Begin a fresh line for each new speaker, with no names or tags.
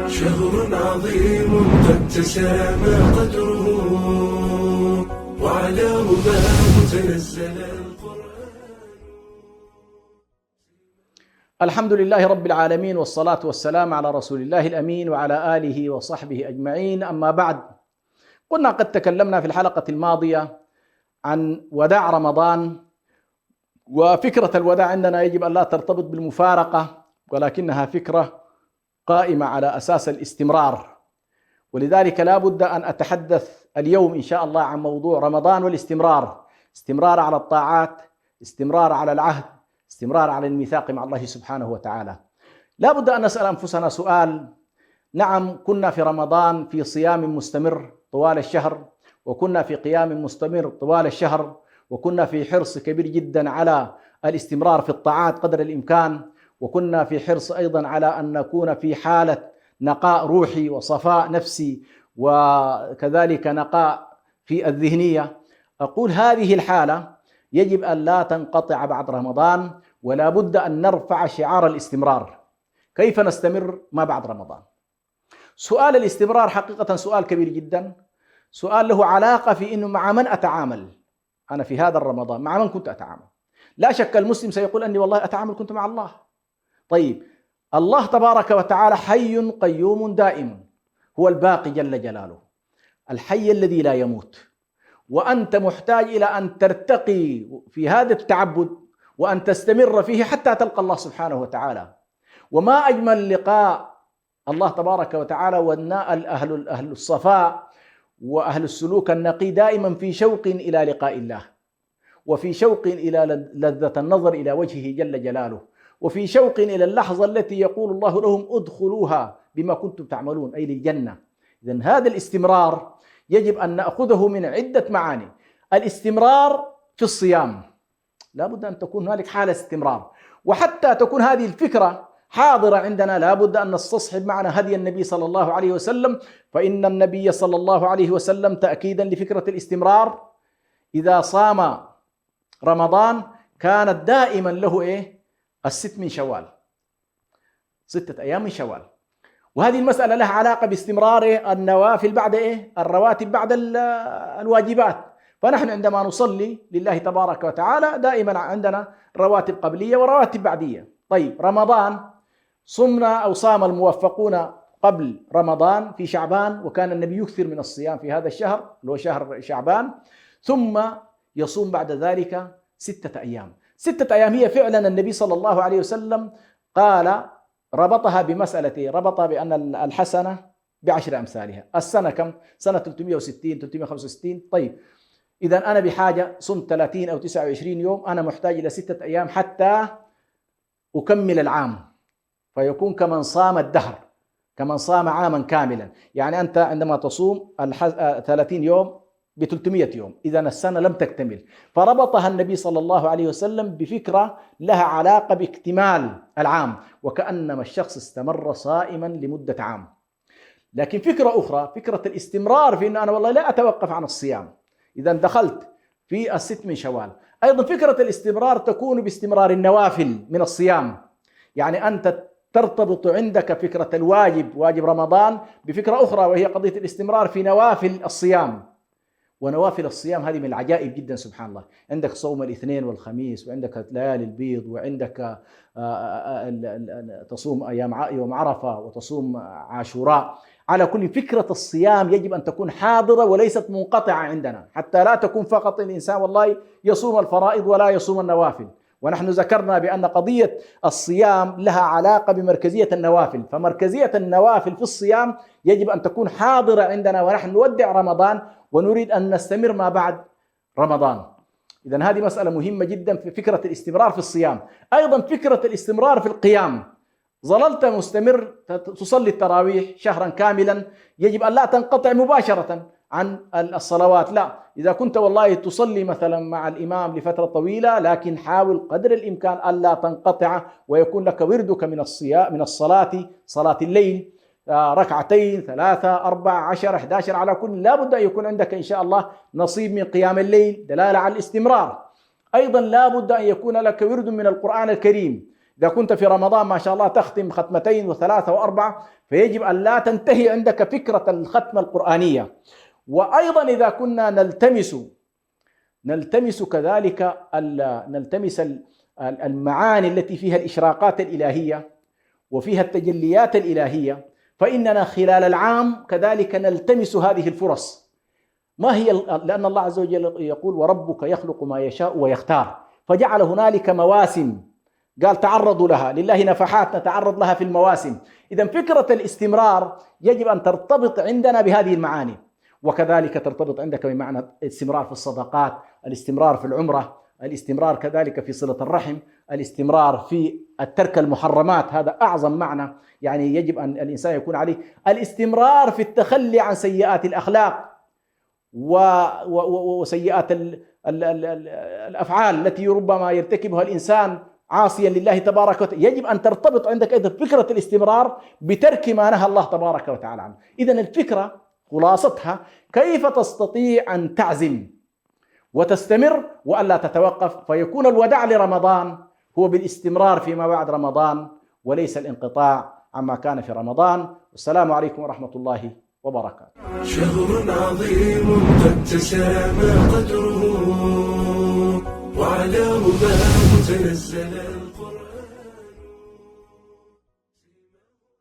شهر عظيم قد تسامى قدره وعلى رباه تنزل القرآن.
الحمد لله رب العالمين، والصلاة والسلام على رسول الله الأمين وعلى آله وصحبه أجمعين. أما بعد، قلنا قد تكلمنا في الحلقة الماضية عن وداع رمضان، وفكرة الوداع عندنا يجب أن لا ترتبط بالمفارقة، ولكنها فكرة قائمة على أساس الاستمرار. ولذلك لا بد أن أتحدث اليوم إن شاء الله عن موضوع رمضان والاستمرار، استمرار على الطاعات، استمرار على العهد، استمرار على الميثاق مع الله سبحانه وتعالى. لا بد أن نسأل أنفسنا سؤال: نعم، كنا في رمضان في صيام مستمر طوال الشهر، وكنا في قيام مستمر طوال الشهر، وكنا في حرص كبير جدا على الاستمرار في الطاعات قدر الإمكان، وكنا في حرص أيضا على أن نكون في حالة نقاء روحي وصفاء نفسي، وكذلك نقاء في الذهنية. أقول هذه الحالة يجب أن لا تنقطع بعد رمضان، ولا بد أن نرفع شعار الاستمرار. كيف نستمر ما بعد رمضان؟ سؤال الاستمرار حقيقة سؤال كبير جدا، سؤال له علاقة في إنه مع من أتعامل أنا في هذا الرمضان، مع من كنت أتعامل. لا شك المسلم سيقول أني والله أتعامل كنت مع الله. طيب، الله تبارك وتعالى حي قيوم دائم، هو الباقي جل جلاله، الحي الذي لا يموت، وأنت محتاج إلى أن ترتقي في هذا التعبد وأن تستمر فيه حتى تلقى الله سبحانه وتعالى. وما أجمل لقاء الله تبارك وتعالى، أهل الصفاء وأهل السلوك النقي دائما في شوق إلى لقاء الله، وفي شوق إلى لذة النظر إلى وجهه جل جلاله، وفي شوق إلى اللحظة التي يقول الله لهم ادخلوها بما كنتم تعملون، أي للجنة. إذن هذا الاستمرار يجب أن نأخذه من عدة معاني. الاستمرار في الصيام، لا بد أن تكون هنالك حالة استمرار، وحتى تكون هذه الفكرة حاضرة عندنا لا بد أن نستصحب معنا هدي النبي صلى الله عليه وسلم، فإن النبي صلى الله عليه وسلم تأكيدا لفكرة الاستمرار إذا صام رمضان كانت دائما له الست من شوال، 6 أيام من شوال. وهذه المسألة لها علاقة باستمرار النوافل بعد الرواتب بعد الواجبات. فنحن عندما نصلي لله تبارك وتعالى دائما عندنا رواتب قبلية ورواتب بعدية. طيب، رمضان صمنا أو صام الموفقون قبل رمضان في شعبان، وكان النبي يكثر من الصيام في هذا الشهر اللي هو شهر شعبان، ثم يصوم بعد ذلك 6 أيام. 6 أيام هي فعلا النبي صلى الله عليه وسلم قال ربطها بمسألة، ربطها بأن الحسنة ب10 أمثالها. السنة كم؟ سنة 360 365. طيب، إذا أنا بحاجة صمت 30 أو 29 يوم، أنا محتاج إلى 6 أيام حتى أكمل العام، فيكون كمن صام الدهر، كمن صام عاما كاملا. يعني أنت عندما تصوم 30 يوم ب300 يوم، إذا السنة لم تكتمل. فربطها النبي صلى الله عليه وسلم بفكرة لها علاقة باكتمال العام، وكأنما الشخص استمر صائما لمدة عام. لكن فكرة أخرى، فكرة الاستمرار في أن أنا والله لا أتوقف عن الصيام، إذا دخلت في 6 من شوال. أيضا فكرة الاستمرار تكون باستمرار النوافل من الصيام. يعني أنت ترتبط عندك فكرة الواجب، واجب رمضان، بفكرة أخرى وهي قضية الاستمرار في نوافل الصيام. ونوافل الصيام هذه من العجائب جدا سبحان الله. عندك صوم الاثنين والخميس، وعندك ليالي البيض، وعندك تصوم يوم عرفة، وتصوم عاشوراء. على كل فكرة الصيام يجب أن تكون حاضرة وليست منقطعة عندنا، حتى لا تكون فقط الإنسان والله يصوم الفرائض ولا يصوم النوافل. ونحن ذكرنا بأن قضية الصيام لها علاقة بمركزية النوافل، فمركزية النوافل في الصيام يجب أن تكون حاضرة عندنا ونحن نودع رمضان ونريد أن نستمر ما بعد رمضان. إذن هذه مسألة مهمة جدا في فكرة الاستمرار في الصيام. أيضا فكرة الاستمرار في القيام، ظللت مستمر تصلي التراويح شهرا كاملا، يجب أن لا تنقطع مباشرة عن الصلوات، لا، إذا كنت والله تصلي مثلا مع الإمام لفترة طويلة، لكن حاول قدر الإمكان ألا تنقطع، ويكون لك وردك من الصلاة، صلاة الليل، 2 3 4 10 11، على كل لا بد أن يكون عندك إن شاء الله نصيب من قيام الليل، دلالة على الاستمرار. أيضا لا بد أن يكون لك ورد من القرآن الكريم، إذا كنت في رمضان ما شاء الله تختم ختمتين وثلاثة وأربعة، فيجب أن لا تنتهي عندك فكرة الختمة القرآنية. وأيضا إذا كنا نلتمس كذلك نلتمس المعاني التي فيها الإشراقات الإلهية وفيها التجليات الإلهية، فإننا خلال العام كذلك نلتمس هذه الفرص. ما هي؟ لأن الله عز وجل يقول: وربك يخلق ما يشاء ويختار، فجعل هنالك مواسم، قال تعرضوا لها، لله نفحات نتعرض لها في المواسم. إذا فكرة الاستمرار يجب أن ترتبط عندنا بهذه المعاني، وكذلك ترتبط عندك بمعنى الاستمرار في الصدقات، الاستمرار في العمرة، الاستمرار كذلك في صلة الرحم، الاستمرار في الترك المحرمات، هذا أعظم معنى يعني يجب أن الإنسان يكون عليه، الاستمرار في عن سيئات الأخلاق وسيئات الأفعال التي ربما يرتكبها الإنسان عاصيا لله تبارك وتعالى. يجب أن ترتبط عندك أيضا فكرة الاستمرار بترك ما نهى الله تبارك وتعالى عنه. إذن الفكرة خلاصتها كيف تستطيع أن تعزم وتستمر وألا تتوقف، فيكون الوداع لرمضان هو بالاستمرار فيما بعد رمضان وليس الانقطاع عما كان في رمضان. والسلام عليكم ورحمة الله وبركاته.
شهر عظيم قد تسامى قدره